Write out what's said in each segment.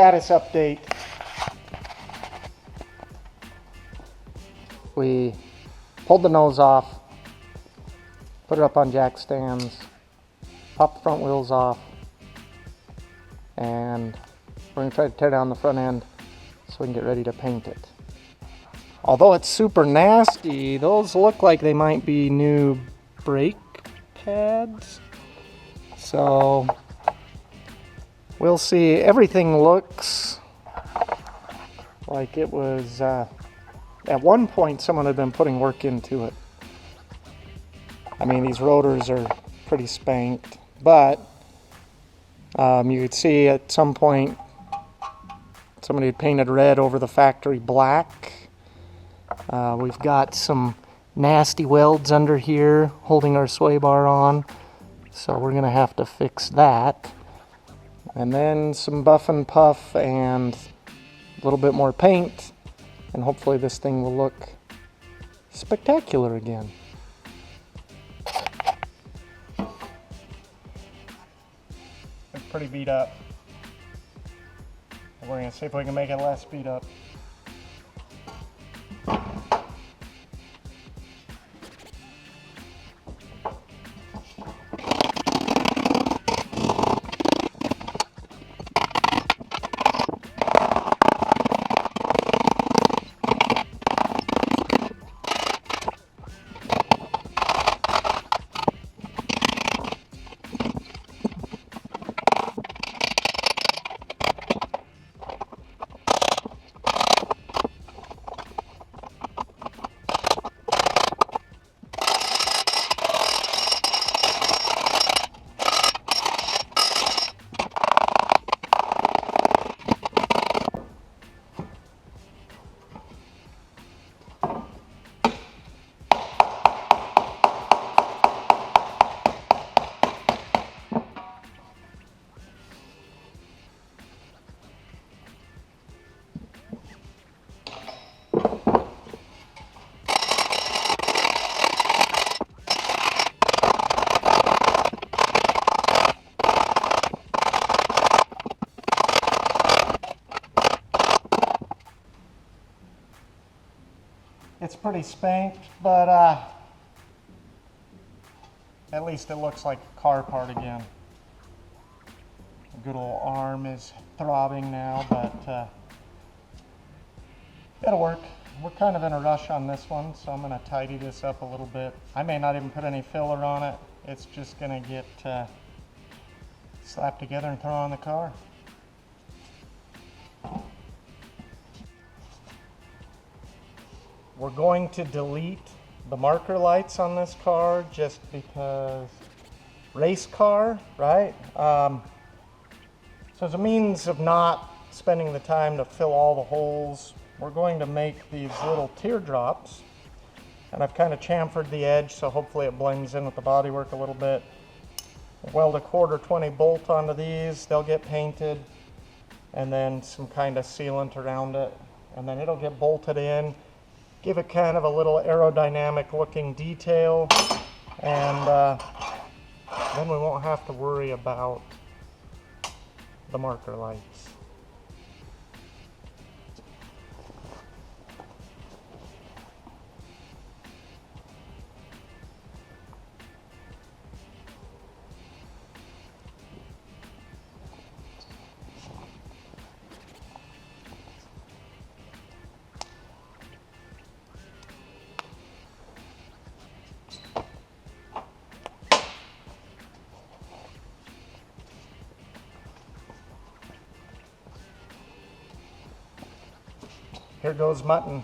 status update. We pulled the nose off, put it up on jack stands, popped the front wheels off, and we're going to try to tear down the front end so we can get ready to paint it. Although it's super nasty, those look like they might be new brake pads. So we'll see. Everything looks like it was, at one point someone had been putting work into it. I mean, these rotors are pretty spanked, but you could see at some point somebody had painted red over the factory black. We've got some nasty welds under here holding our sway bar on, so we're gonna have to fix that. And then some buff and puff and a little bit more paint, and hopefully this thing will look spectacular again. It's pretty beat up. We're gonna see if we can make it less beat up. It's pretty spanked, but at least it looks like a car part again. The good old arm is throbbing now, but it'll work. We're kind of in a rush on this one, so I'm going to tidy this up a little bit. I may not even put any filler on it. It's just going to get slapped together and thrown on the car. We're going to delete the marker lights on this car just because race car, right? So as a means of not spending the time to fill all the holes, we're going to make these little teardrops, and I've kind of chamfered the edge so hopefully it blends in with the bodywork a little bit. Weld a 1/4 bolt onto these, they'll get painted, and then some kind of sealant around it, and then it'll get bolted in. Give it kind of a little aerodynamic looking detail, and then we won't have to worry about the marker lights. Here goes mutton.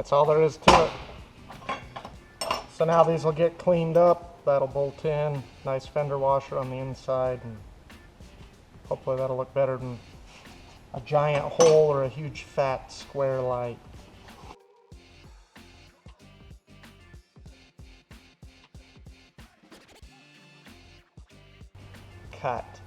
That's all there is to it. So now these will get cleaned up. That'll bolt in. Nice fender washer on the inside, and hopefully that'll look better than a giant hole or a huge fat square light. Cut.